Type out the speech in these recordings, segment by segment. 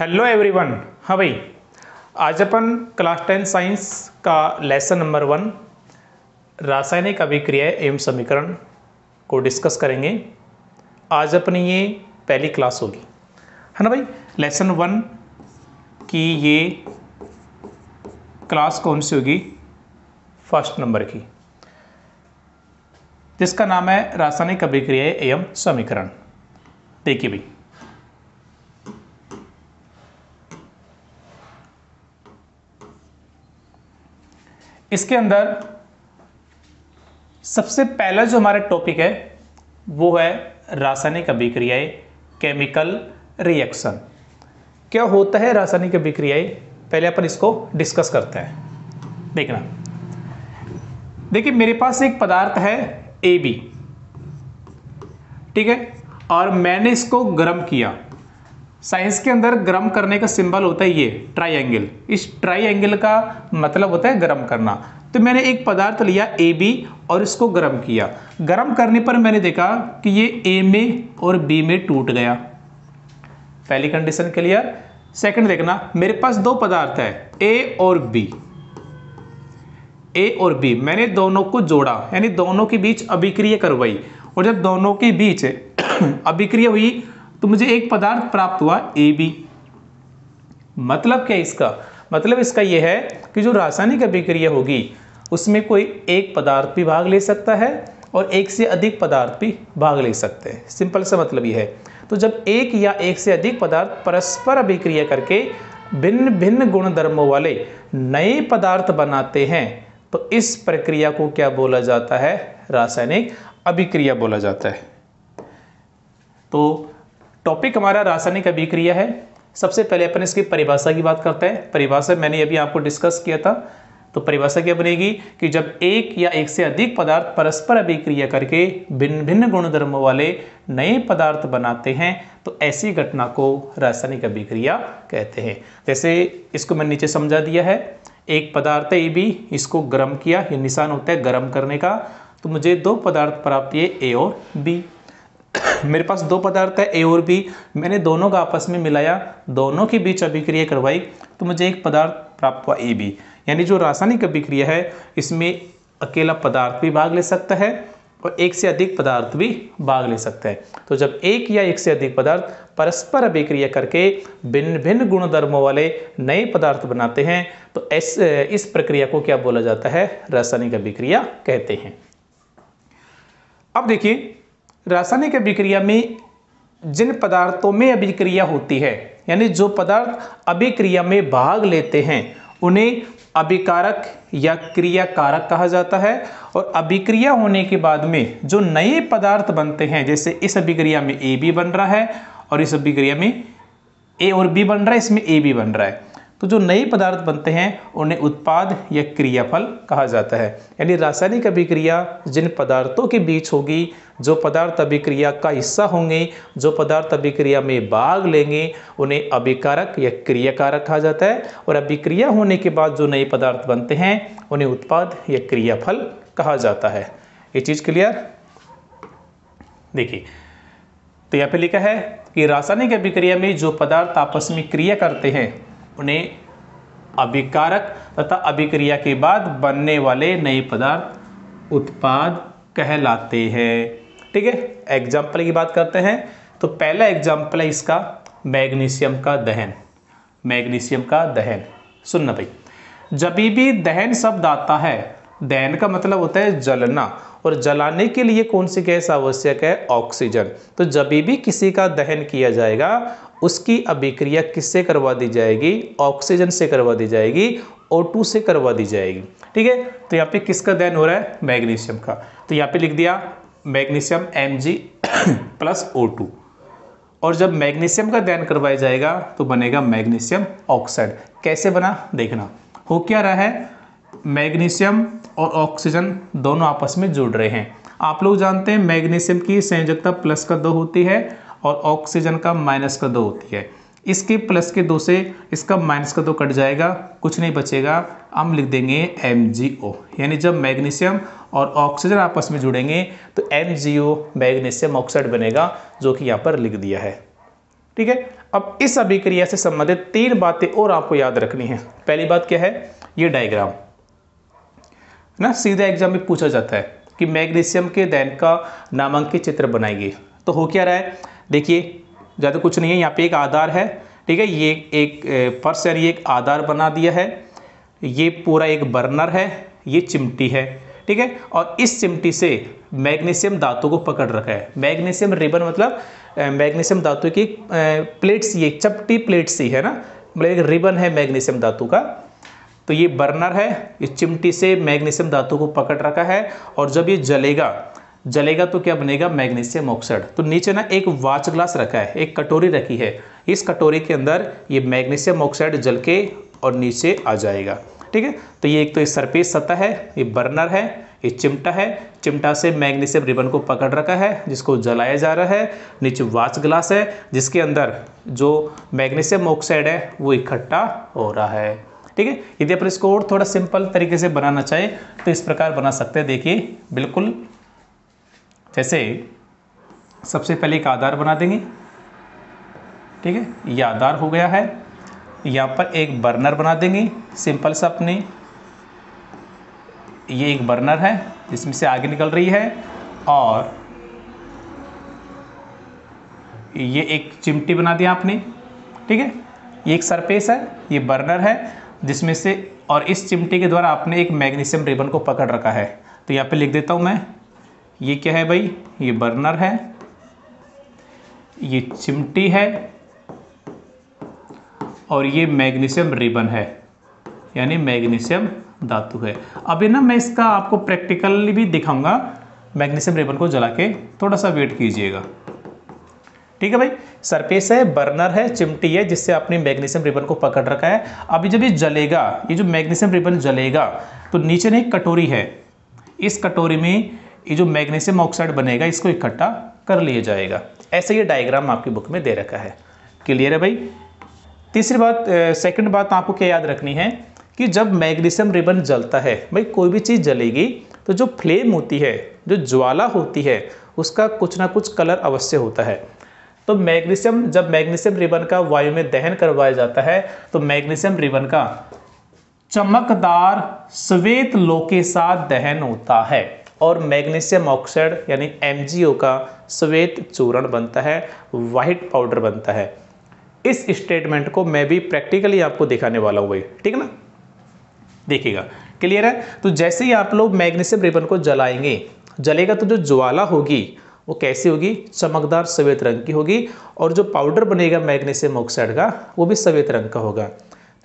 Hello everyone. हाँ भाई, आज अपन क्लास 10 साइंस का लेसन नंबर 1 रासायनिक अभिक्रियाएं एवं समीकरण को डिस्कस करेंगे। आज अपनी ये पहली क्लास होगी, है ना भाई। लेसन 1 की ये क्लास कौन सी होगी? फर्स्ट नंबर की, जिसका नाम है रासायनिक अभिक्रियाएं एवं समीकरण। देखिए भाई, इसके अंदर सबसे पहला जो हमारा टॉपिक है वो है रासायनिक अभिक्रियाएं, केमिकल रिएक्शन। क्या होता है रासायनिक अभिक्रियाएं, पहले अपन इसको डिस्कस करते हैं। देखना, देखिए मेरे पास एक पदार्थ है AB, ठीक है, और मैंने इसको गर्म किया। साइंस के अंदर गर्म करने का सिंबल होता है ये ट्राइंगल। इस ट्राइंगल का मतलब होता है गर्म करना। तो मैंने एक पदार्थ लिया AB और इसको गर्म किया। गर्म करने पर मैंने देखा कि ये A में और B में टूट गया। पहली कंडीशन क्लियर। सेकंड देखना, मेरे पास दो पदार्थ है A और B। A और B मैंने दोनों को जोड़ा, यानी दोनों के बीच अभिक्रिया करवाई, और जब दोनों के बीच अभिक्रिया हुई तो मुझे एक पदार्थ प्राप्त हुआ AB। मतलब क्या इसका? मतलब इसका यह है कि जो रासायनिक अभिक्रिया होगी उसमें कोई एक पदार्थ भी भाग ले सकता है और एक से अधिक पदार्थ भी भाग ले सकते हैं। सिंपल सा मतलब यह है। तो जब एक या एक से अधिक पदार्थ परस्पर अभिक्रिया करके भिन्न भिन्न गुणधर्मों वाले नए पदार्थ बनाते हैं तो इस प्रक्रिया को क्या बोला जाता है? रासायनिक अभिक्रिया बोला जाता है। तो टॉपिक हमारा रासायनिक अभिक्रिया है। सबसे पहले अपन इसकी परिभाषा की बात करते हैं। परिभाषा मैंने अभी आपको डिस्कस किया था। तो परिभाषा क्या बनेगी कि जब एक या एक से अधिक पदार्थ परस्पर अभिक्रिया करके भिन्न भिन्न गुणधर्मों वाले नए पदार्थ बनाते हैं तो ऐसी घटना को रासायनिक अभिक्रिया कहते हैं। जैसे इसको मैंने नीचे समझा दिया है। एक पदार्थ है AB, इसको गर्म किया, ये निशान होता है गर्म करने का। तो मुझे दो पदार्थ प्राप्त हुए A और B। मेरे पास दो पदार्थ है A और B, मैंने दोनों का आपस में मिलाया, दोनों के बीच अभिक्रिया करवाई तो मुझे एक पदार्थ प्राप्त हुआ AB। यानी जो रासायनिक अभिक्रिया है इसमें अकेला पदार्थ भी भाग ले सकता है और एक से अधिक पदार्थ भी भाग ले सकता है। तो जब एक या एक से अधिक पदार्थ परस्पर अभिक्रिया करके भिन्न भिन्न गुणधर्मों वाले नए पदार्थ बनाते हैं तो इस प्रक्रिया को क्या बोला जाता है? रासायनिक अभिक्रिया कहते हैं। अब देखिए, रासायनिक अभिक्रिया में जिन पदार्थों में अभिक्रिया होती है, यानी जो पदार्थ अभिक्रिया में भाग लेते हैं उन्हें अभिकारक या क्रियाकारक कहा जाता है। और अभिक्रिया होने के बाद में जो नए पदार्थ बनते हैं, जैसे इस अभिक्रिया में AB बन रहा है और इस अभिक्रिया में A और B बन रहा है, इसमें AB बन रहा है, तो जो नए पदार्थ बनते हैं उन्हें उत्पाद या क्रियाफल कहा जाता है। यानी रासायनिक अभिक्रिया जिन पदार्थों के बीच होगी, जो पदार्थ अभिक्रिया का हिस्सा होंगे, जो पदार्थ अभिक्रिया में भाग लेंगे, उन्हें अभिकारक या क्रियाकारक कहा जाता है। और अभिक्रिया होने के बाद जो नए पदार्थ बनते हैं उन्हें उत्पाद या क्रियाफल कहा जाता है। ये चीज़ क्लियर? देखिए, तो यहाँ पे लिखा है कि रासायनिक अभिक्रिया में जो पदार्थ आपस में क्रिया करते हैं उन्हें अभिकारक तथा अभिक्रिया के बाद बनने वाले नए पदार्थ उत्पाद कहलाते हैं। ठीक है, एग्जाम्पल की बात करते हैं। तो पहला एग्जाम्पल है इसका मैग्नीशियम का दहन। मैग्नीशियम का दहन सुनना भाई, जब भी दहन शब्द आता है, दहन का मतलब होता है जलना, और जलाने के लिए कौन सी गैस आवश्यक है? ऑक्सीजन। तो जब भी किसी का दहन किया जाएगा उसकी अभिक्रिया किससे करवा दी जाएगी? ऑक्सीजन से करवा दी जाएगी, O2 से करवा दी जाएगी। ठीक है, तो यहाँ पे किसका दहन हो रहा है? मैग्नीशियम का। तो यहाँ पे लिख दिया मैग्नीशियम Mg प्लस O2। और जब मैग्नीशियम का दहन करवाया जाएगा तो बनेगा मैग्नीशियम ऑक्साइड। कैसे बना देखना। हो क्या रहा है? मैग्नीशियम और ऑक्सीजन दोनों आपस में जुड़ रहे हैं। आप लोग जानते हैं मैग्नीशियम की संयोजकता प्लस का 2 होती है और ऑक्सीजन का माइनस का 2 होती है। इसके प्लस के 2 से इसका माइनस का 2 कट जाएगा, कुछ नहीं बचेगा, हम लिख देंगे MgO। यानी जब मैग्नीशियम और ऑक्सीजन आपस में जुड़ेंगे तो MgO मैग्नीशियम ऑक्साइड बनेगा, जो कि यहाँ पर लिख दिया है। ठीक है, अब इस अभिक्रिया से संबंधित 3 बातें और आपको याद रखनी है। पहली बात क्या है, ये डायग्राम ना सीधा एग्जाम में पूछा जाता है कि मैग्नीशियम के दहन का नामांकित चित्र बनाइए। तो हो क्या रहा है, देखिए ज़्यादा कुछ नहीं है, यहाँ पे एक आधार है, ठीक है, ये एक फर्श यानी एक आधार बना दिया है, ये पूरा एक बर्नर है, ये चिमटी है, ठीक है, और इस चिमटी से मैग्नीशियम धातु को पकड़ रखा है। मैग्नीशियम रिबन मतलब मैग्नीशियम धातु की प्लेट्स, ये चपटी प्लेट्स ही है ना, मतलब एक रिबन है मैग्नीशियम धातु का। तो ये बर्नर है, इस चिमटी से मैग्नीशियम धातु को पकड़ रखा है, और जब ये जलेगा तो क्या बनेगा, मैग्नीशियम ऑक्साइड। तो नीचे ना एक वाच ग्लास रखा है, एक कटोरी रखी है, इस कटोरी के अंदर ये मैग्नीशियम ऑक्साइड जल के और नीचे आ जाएगा, ठीक है। तो ये एक तो इस सरफेस सतह है, ये बर्नर है, ये चिमटा है, चिमटा से मैग्नीशियम रिबन को पकड़ रखा है जिसको जलाया जा रहा है, नीचे वाच ग्लास है जिसके अंदर जो मैग्नीशियम ऑक्साइड है वो इकट्ठा हो रहा है, ठीक है। यदि अपन इसको और थोड़ा सिंपल तरीके से बनाना चाहे तो इस प्रकार बना सकते हैं। देखिए बिल्कुल जैसे सबसे पहले एक आधार बना देंगे, ठीक है, ये आधार हो गया है। यहाँ पर एक बर्नर बना देंगे सिंपल सा अपनी, ये एक बर्नर है जिसमें से आगे निकल रही है, और ये एक चिमटी बना दिया आपने, ठीक है, ये एक सरफेस है, ये बर्नर है जिसमें से, और इस चिमटी के द्वारा आपने एक मैग्नीशियम रिबन को पकड़ रखा है। तो यहाँ पे लिख देता हूँ मैं, ये क्या है भाई, ये बर्नर है, ये चिमटी है, और ये मैग्नीशियम रिबन है यानी मैग्नीशियम धातु है। अभी ना मैं इसका आपको प्रैक्टिकली भी दिखाऊंगा, मैग्नीशियम रिबन को जला के, थोड़ा सा वेट कीजिएगा, ठीक है भाई। सरफेस है, बर्नर है, चिमटी है जिससे आपने मैग्नीशियम रिबन को पकड़ रखा है। अभी जब ये जलेगा, ये जो मैग्नीशियम रिबन जलेगा तो नीचे ना एक कटोरी है, इस कटोरी में ये जो मैग्नीशियम ऑक्साइड बनेगा इसको इकट्ठा कर लिया जाएगा। ऐसे ये डायग्राम आपकी बुक में दे रखा है, क्लियर है भाई। तीसरी बात, सेकंड बात आपको क्या याद रखनी है कि जब मैग्नीशियम रिबन जलता है, भाई कोई भी चीज़ जलेगी तो जो फ्लेम होती है, जो ज्वाला होती है, उसका कुछ ना कुछ कलर अवश्य होता है। तो जब मैग्नीशियम रिबन का वायु में दहन करवाया जाता है तो मैग्नीशियम रिबन का चमकदार श्वेत लो के साथ दहन होता है, और मैग्नीशियम ऑक्साइड यानी MgO का श्वेत चूर्ण बनता है, व्हाइट पाउडर बनता है। इस स्टेटमेंट को मैं भी प्रैक्टिकली आपको दिखाने वाला हूँ भाई, ठीक है ना, देखिएगा, क्लियर है। तो जैसे ही आप लोग मैग्नीशियम रिबन को जलाएंगे, जलेगा तो जो ज्वाला होगी वो कैसी होगी, चमकदार श्वेत रंग की होगी, और जो पाउडर बनेगा मैग्नीशियम ऑक्साइड का वो भी श्वेत रंग का होगा।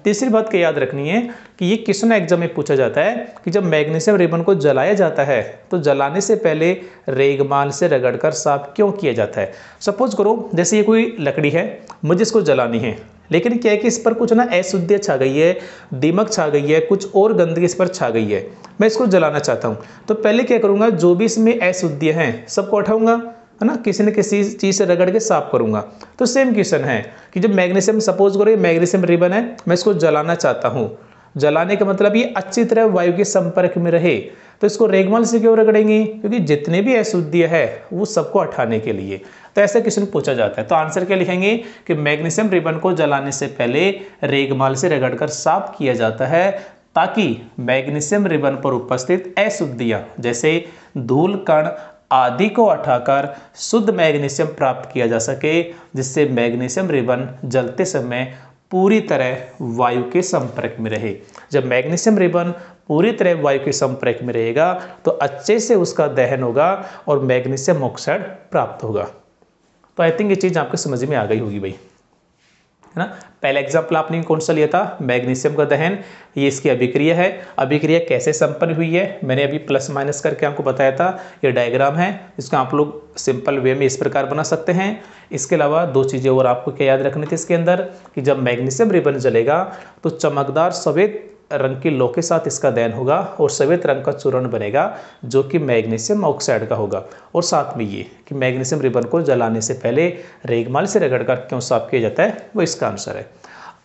तीसरी बात क्या याद रखनी है कि ये क्वेश्चन एग्जाम में पूछा जाता है कि जब मैग्नीशियम रिबन को जलाया जाता है तो जलाने से पहले रेगमाल से रगड़कर साफ क्यों किया जाता है। सपोज करो जैसे ये कोई लकड़ी है, मुझे इसको जलानी है, लेकिन क्या है कि इस पर कुछ ना अशुद्धियाँ छा गई है, दीमक छा गई है, कुछ और गंदगी इस पर छा गई है, मैं इसको जलाना चाहता हूँ। तो पहले क्या करूँगा, जो भी इसमें अशुद्धियाँ हैं सबको हटाऊंगा, है ना, किसी न किसी चीज़ से रगड़ के साफ करूंगा। तो सेम क्वेश्चन है कि जब मैग्नीशियम, सपोज करो ये मैग्नीशियम रिबन है, मैं इसको जलाना चाहता हूँ, जलाने का मतलब ये अच्छी तरह वायु के संपर्क में रहे, तो इसको रेगमाल से क्यों रगड़ेंगे, क्योंकि जितने भी अशुद्धियाँ है वो सबको हटाने के लिए। तो ऐसा क्वेश्चन पूछा जाता है। तो आंसर क्या लिखेंगे कि मैग्नीशियम रिबन को जलाने से पहले रेगमाल से रगड़कर साफ किया जाता है, ताकि मैग्नीशियम रिबन पर उपस्थित अशुद्धियाँ जैसे धूल कण आदि को हटाकर शुद्ध मैग्नीशियम प्राप्त किया जा सके, जिससे मैग्नीशियम रिबन जलते समय पूरी तरह वायु के संपर्क में रहे। जब मैग्नीशियम रिबन पूरी तरह वायु के संपर्क में रहेगा तो अच्छे से उसका दहन होगा और मैग्नीशियम ऑक्साइड प्राप्त होगा। तो आई थिंक ये चीज़ आपको समझ में आ गई होगी भाई, है ना। पहला एग्जाम्पल आपने कौन सा लिया था, मैग्नीशियम का दहन, ये इसकी अभिक्रिया है। अभिक्रिया कैसे संपन्न हुई है मैंने अभी प्लस माइनस करके आपको बताया था। ये डायग्राम है, इसको आप लोग सिंपल वे में इस प्रकार बना सकते हैं। इसके अलावा दो चीज़ें और आपको क्या याद रखनी थी इसके अंदर कि जब मैग्नीशियम रिबन जलेगा तो चमकदार सफ़ेद रंग की लो के साथ इसका दहन होगा और सफ़ेद रंग का चूर्ण बनेगा जो कि मैग्नीशियम ऑक्साइड का होगा। और साथ में ये कि मैग्नीशियम रिबन को जलाने से पहले रेगमाल से रगड़कर क्यों साफ किया जाता है, वो इसका आंसर है।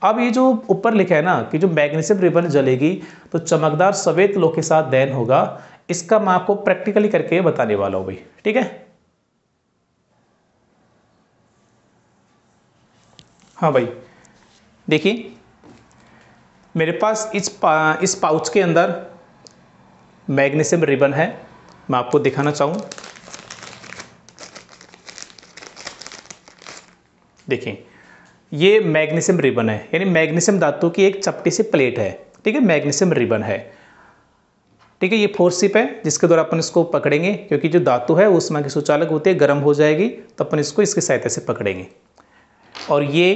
अब ये जो ऊपर लिखा है ना कि जो मैग्नीशियम रिबन जलेगी तो चमकदार सफ़ेद लो के साथ दहन होगा, इसका मैं आपको प्रैक्टिकली करके बताने वाला हूँ भाई, ठीक है। हाँ भाई, देखिए मेरे पास इस पाउच के अंदर मैग्नीशियम रिबन है। मैं आपको दिखाना चाहूँ, देखिए ये मैग्नीशियम रिबन है, यानी मैग्नीशियम धातु की एक चपटी सी प्लेट है। ठीक है, मैग्नीशियम रिबन है। ठीक है, ये फोर्स सिप है जिसके द्वारा अपन इसको पकड़ेंगे, क्योंकि जो धातु है उसमें की सुचालक होती है, गर्म हो जाएगी तो अपन इसको इसकी सहायता से पकड़ेंगे। और ये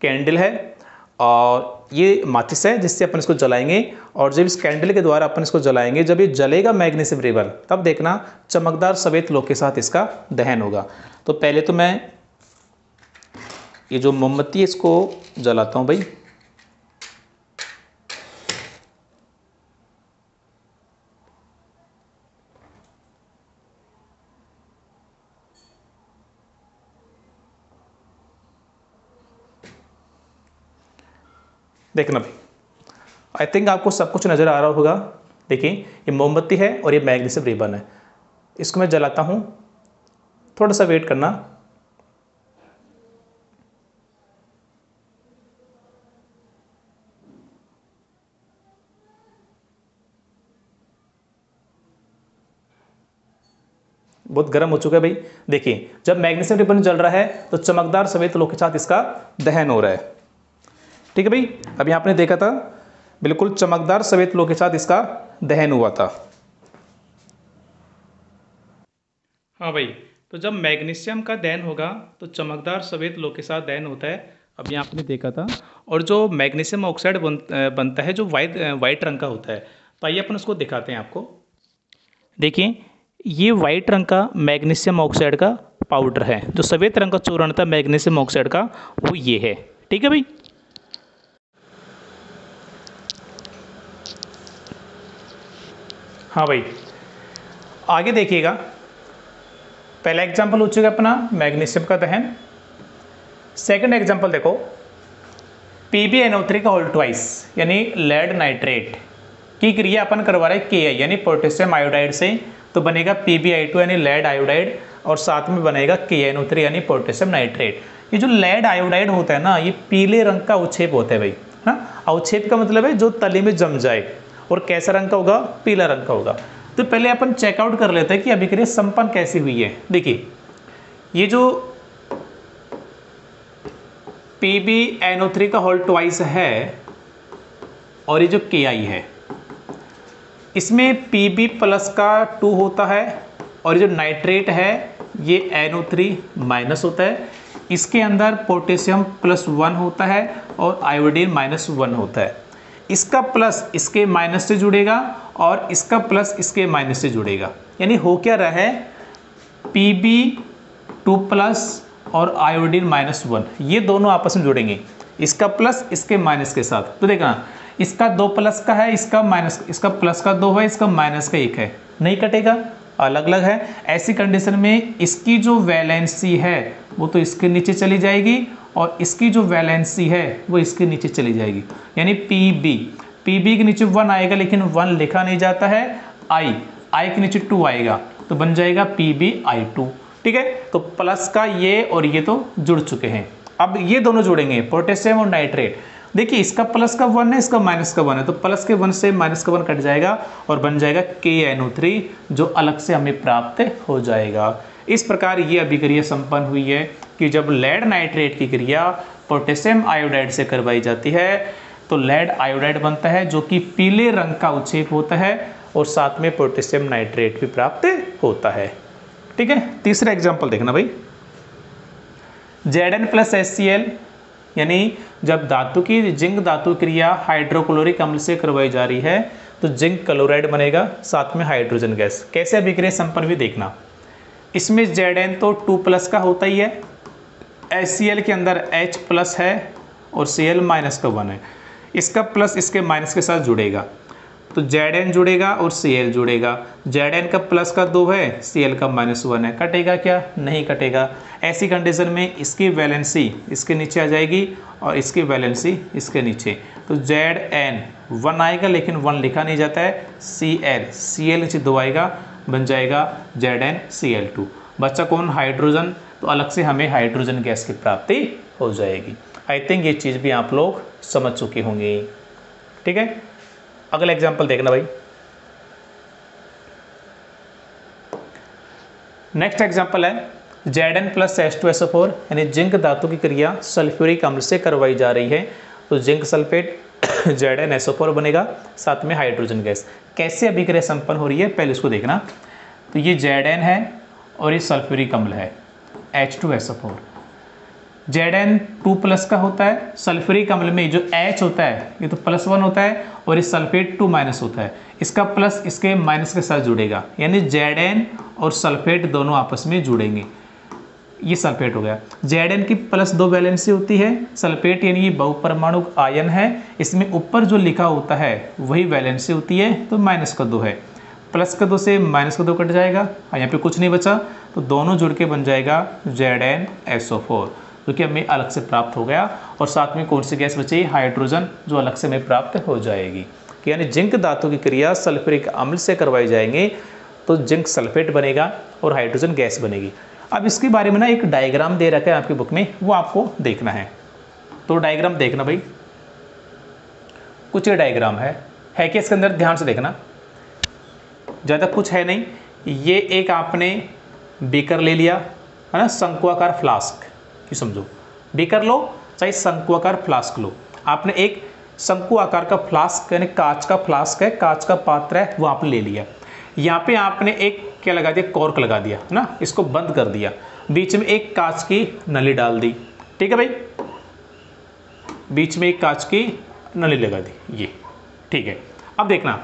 कैंडल है और ये माचिस है जिससे अपन इसको जलाएंगे। और जब इस कैंडल के द्वारा अपन इसको जलाएंगे, जब ये जलेगा मैग्नीशियम रिबन, तब देखना चमकदार सफेद लोह के साथ इसका दहन होगा। तो पहले तो मैं ये जो मोमबत्ती है इसको जलाता हूँ भाई। देखना भाई, आई थिंक आपको सब कुछ नज़र आ रहा होगा। देखिए ये मोमबत्ती है और ये मैग्नीशियम रिबन है। इसको मैं जलाता हूँ, थोड़ा सा वेट करना। बहुत गर्म हो चुका है भाई। देखिए जब मैग्नीशियम रिबन जल रहा है तो चमकदार सफेद लोह के साथ इसका दहन हो रहा है। ठीक है भाई, अभी आपने देखा था बिल्कुल चमकदार सफेद लोह के साथ इसका दहन हुआ था। हाँ भाई, तो जब मैग्नीशियम का दहन होगा तो चमकदार सफेद लोह के साथ दहन होता है, अभी आपने देखा था। और जो मैग्नीशियम ऑक्साइड बनता है जो वाइट रंग का होता है, तो आइए अपन उसको दिखाते हैं आपको। देखिए ये वाइट रंग का मैग्नीशियम ऑक्साइड का पाउडर है। जो सफ़ेद रंग का चूर्ण था मैग्नीशियम ऑक्साइड का, वो ये है। ठीक है भाई, हाँ भाई आगे देखिएगा। पहला एग्जाम्पल हो चुका अपना मैग्नीशियम का दहन। सेकंड एग्जाम्पल देखो, PbNO3 का होल ट्वाइस यानी लेड नाइट्रेट की क्रिया अपन करवा रहे Ki यानी पोटेशियम आयोडाइड से, तो बनेगा PbI2 यानी लेड आयोडाइड, और साथ में बनेगा KNO3 यानी पोटेशियम नाइट्रेट। ये जो लेड आयोडाइड होता है ना, ये पीले रंग का अवक्षेप होता है भाई, ना। अवक्षेप का मतलब है जो तली में जम जाए, और कैसा रंग का होगा, पीला रंग का होगा। तो पहले अपन चेकआउट कर लेते हैं कि अभिक्रिया संपन्न कैसी हुई है। देखिए ये जो PbNO3 का होल ट्वाइस है और ये जो Ki है, इसमें Pb प्लस का 2 होता है, और ये जो नाइट्रेट है ये NO3 माइनस होता है। इसके अंदर पोटेशियम प्लस 1 होता है और आयोडीन माइनस 1 होता है। इसका प्लस इसके माइनस से जुड़ेगा और इसका प्लस इसके माइनस से जुड़ेगा, यानी हो क्या रहा है, Pb2 प्लस और आयोडीन माइनस 1, ये दोनों आपस में जुड़ेंगे, इसका प्लस इसके माइनस के साथ। तो देखना इसका 2 प्लस का है, इसका माइनस, इसका प्लस का 2 है, इसका माइनस का 1 है, नहीं कटेगा, अलग अलग है। ऐसी कंडीशन में इसकी जो वैलेंसी है वो तो इसके नीचे चली जाएगी, और इसकी जो वैलेंसी है वो इसके नीचे चली जाएगी, यानी Pb के नीचे 1 आएगा, लेकिन 1 लिखा नहीं जाता है, I के नीचे 2 आएगा, तो बन जाएगा PbI2। ठीक है, तो प्लस का ये और ये तो जुड़ चुके हैं। अब ये दोनों जुड़ेंगे, पोटेशियम और नाइट्रेट। देखिए इसका प्लस का 1 है, इसका माइनस का 1 है, तो प्लस के 1 से माइनस का 1 कट जाएगा और बन जाएगा KNO3, जो अलग से हमें प्राप्त हो जाएगा। इस प्रकार ये अभिक्रिया संपन्न हुई है कि जब लेड नाइट्रेट की क्रिया पोटेशियम आयोडाइड से करवाई जाती है तो लेड आयोडाइड बनता है, जो कि पीले रंग का उच्छेप होता है, और साथ में पोटेशियम नाइट्रेट भी प्राप्त होता है। ठीक है, तीसरा एग्जाम्पल देखना भाई, Zn प्लस HCl, यानी जब धातु की जिंक धातु क्रिया हाइड्रोक्लोरिक अम्ल से करवाई जा रही है तो जिंक क्लोराइड बनेगा, साथ में हाइड्रोजन गैस। कैसे अभिक्रिया संपन्न हुई देखना, इसमें Zn तो 2 प्लस का होता ही है, HCl के अंदर H प्लस है और Cl माइनस का 1 है, इसका प्लस इसके माइनस के साथ जुड़ेगा, तो Zn जुड़ेगा और Cl जुड़ेगा। Zn का प्लस का 2 है, Cl का माइनस 1 है, कटेगा क्या, नहीं कटेगा। ऐसी कंडीशन में इसकी वैलेंसी इसके नीचे आ जाएगी और इसकी वैलेंसी इसके नीचे, तो Zn 1 आएगा, लेकिन 1 लिखा नहीं जाता है, Cl नीचे 2 आएगा, बन जाएगा ZnCl2। बच्चा कौन, हाइड्रोजन, तो अलग से हमें हाइड्रोजन गैस की प्राप्ति हो जाएगी। आई थिंक ये चीज़ भी आप लोग समझ चुके होंगे। ठीक है, अगला एग्जाम्पल देखना भाई। नेक्स्ट एग्जाम्पल है Zn प्लस H2SO4 यानी जिंक धातु की क्रिया सल्फ्यूरिक अम्ल से करवाई जा रही है। तो जिंक सल्फेट ZnSO4 बनेगा, साथ में हाइड्रोजन गैस। कैसे अभिक्रिया संपन्न हो रही है पहले इसको देखना। तो ये Zn है और ये सल्फ्यूरिक अम्ल है H2SO4। Zn 2 प्लस का होता है, सल्फ्यूरिक अम्ल में जो H होता है ये तो +1 होता है और ये सल्फेट 2 माइनस होता है। इसका प्लस इसके माइनस के साथ जुड़ेगा, यानी Zn और सल्फेट दोनों आपस में जुड़ेंगे। ये सल्फेट हो गया। Zn की +2 वैलेंसी होती है, सल्फेट यानी ये बहुपरमाणुक आयन है, इसमें ऊपर जो लिखा होता है वही वैलेंसी होती है, तो -2 है। +2 से -2 कट जाएगा और यहाँ पे कुछ नहीं बचा, तो दोनों जुड़ के बन जाएगा ZnSO4, जो कि हमें अलग से प्राप्त हो गया। और साथ में कौन सी गैस बची? हाइड्रोजन, जो अलग से हमें प्राप्त हो जाएगी। यानी जिंक धातु की क्रिया सल्फ्यूरिक अम्ल से करवाई जाएंगे तो जिंक सल्फेट बनेगा और हाइड्रोजन गैस बनेगी। अब इसके बारे में ना एक डायग्राम दे रखा है आपकी बुक में, वो आपको देखना है। तो डायग्राम देखना भाई, कुछ ये डायग्राम है कि इसके अंदर ध्यान से देखना, ज़्यादा कुछ है नहीं। ये एक आपने बीकर ले लिया है ना, शंकुआकार फ्लास्क की समझो, बीकर लो चाहे शंकुआकार फ्लास्क लो। आपने एक शंकु आकार का फ्लास्क यानी कांच का फ्लास्क है, कांच का पात्र है, वो आपने ले लिया। यहाँ पे आपने एक क्या लगा दिया? कॉर्क लगा दिया है ना, इसको बंद कर दिया। बीच में एक कांच की नली डाल दी। ठीक है भाई, बीच में एक कांच की नली लगा दी, ये ठीक है। अब देखना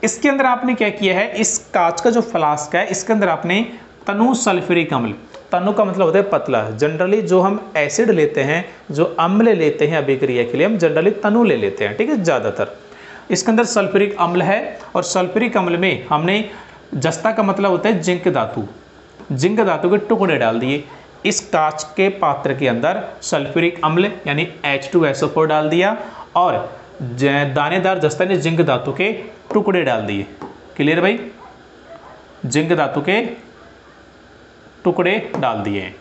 इसके अंदर आपने क्या किया है, इस कांच का जो फ्लास्क है इसके अंदर आपने तनु सल्फ्यूरिक अम्ल, तनु का मतलब होता है पतला। जनरली जो हम एसिड लेते हैं, जो अम्ल लेते हैं अभिक्रिया के लिए, हम जनरली तनु ले लेते हैं, ठीक है, ज़्यादातर। इसके अंदर सल्फ्यूरिक अम्ल है और सल्फ्यूरिक अम्ल में हमने जस्ता का मतलब होता है जिंक धातु, जिंक धातु के टुकड़े डाल दिए। इस कांच के पात्र के अंदर सल्फ्यूरिक अम्ल यानी H2SO4 डाल दिया और दानेदार जस्ता ने जिंक धातु के टुकड़े डाल दिए। क्लियर भाई? जिंक धातु के टुकड़े डाल दिए।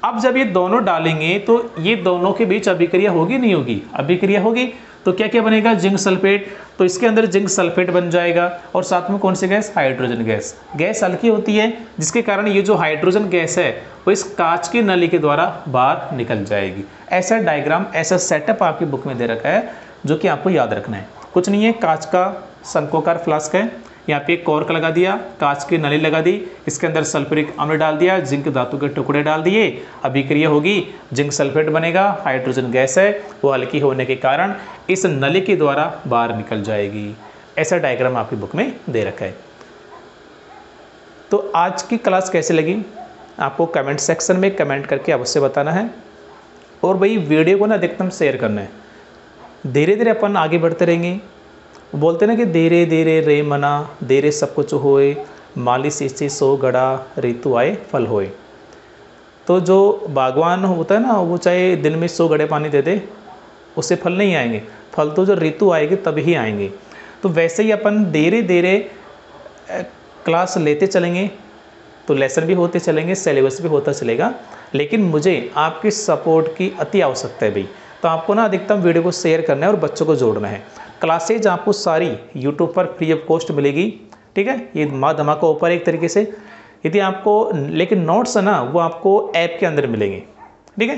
अब जब ये दोनों डालेंगे तो ये दोनों के बीच अभिक्रिया होगी नहीं होगी? अभिक्रिया होगी। तो क्या क्या बनेगा? Zinc sulphate. तो इसके अंदर जिंक सल्फेट बन जाएगा और साथ में कौन सी गैस? Hydrogen gas. गैस हल्की होती है जिसके कारण ये जो हाइड्रोजन गैस है वो इस कांच की नली के द्वारा बाहर निकल जाएगी। ऐसा डायग्राम, ऐसा सेटअप आपकी बुक में दे रखा है जो कि आपको याद रखना है। कुछ नहीं है, कांच का शंक्वाकार फ्लास्क है, यहाँ पे एक कॉर्क लगा दिया, कांच की नली लगा दी, इसके अंदर सल्फ्यूरिक अम्ल डाल दिया, जिंक धातु के टुकड़े डाल दिए, अभिक्रिया होगी, जिंक सल्फेट बनेगा, हाइड्रोजन गैस है, वो हल्की होने के कारण इस नली के द्वारा बाहर निकल जाएगी। ऐसा डायग्राम आपकी बुक में दे रखा है। तो आज की क्लास कैसे लगी आपको कमेंट सेक्शन में कमेंट करके अवश्य बताना है। और भाई वीडियो को ना अधिकतम शेयर करना है। धीरे धीरे अपन आगे बढ़ते रहेंगे। बोलते ना कि धीरे धीरे रे मना, धीरे सब कुछ होए, माली सींचे सो गड़ा, ऋतु आए फल होए। तो जो बागवान होता है ना, वो चाहे दिन में 100 गड़े पानी दे दे, उससे फल नहीं आएंगे। फल तो जो ऋतु आएगी तभी आएंगे। तो वैसे ही अपन धीरे धीरे क्लास लेते चलेंगे तो लेसन भी होते चलेंगे, सिलेबस भी होता चलेगा। लेकिन मुझे आपकी सपोर्ट की अति आवश्यकता है भाई। तो आपको ना अधिकतम वीडियो को शेयर करना है और बच्चों को जोड़ना है। क्लासेज आपको सारी यूट्यूब पर फ्री ऑफ कॉस्ट मिलेगी, ठीक है, ये माँ धमाका ऊपर एक तरीके से। यदि आपको लेकिन नोट्स है ना, वो आपको ऐप के अंदर मिलेंगे, ठीक है।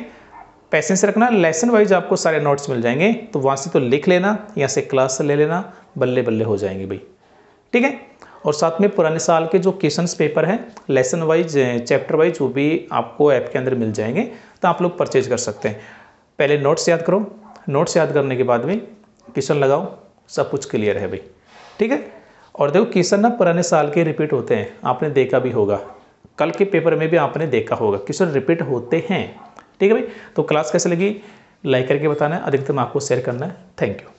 पैसेंस रखना, लेसन वाइज आपको सारे नोट्स मिल जाएंगे। तो वहाँ से तो लिख लेना, यहाँ से क्लास ले लेना, बल्ले बल्ले हो जाएंगे भाई, ठीक है। और साथ में पुराने साल के जो क्वेश्चंस पेपर हैं लेसन वाइज, चैप्टर वाइज, वो भी आपको ऐप के अंदर मिल जाएंगे। तो आप लोग परचेज कर सकते हैं। पहले नोट्स याद करो, नोट्स याद करने के बाद में क्वेश्चन लगाओ, सब कुछ क्लियर है भाई, ठीक है। और देखो क्वेश्चन ना पुराने साल के रिपीट होते हैं, आपने देखा भी होगा, कल के पेपर में भी आपने देखा होगा, क्वेश्चन रिपीट होते हैं, ठीक है भाई। तो क्लास कैसे लगी लाइक करके बताना है, अधिकतम आपको शेयर करना है। Thank you.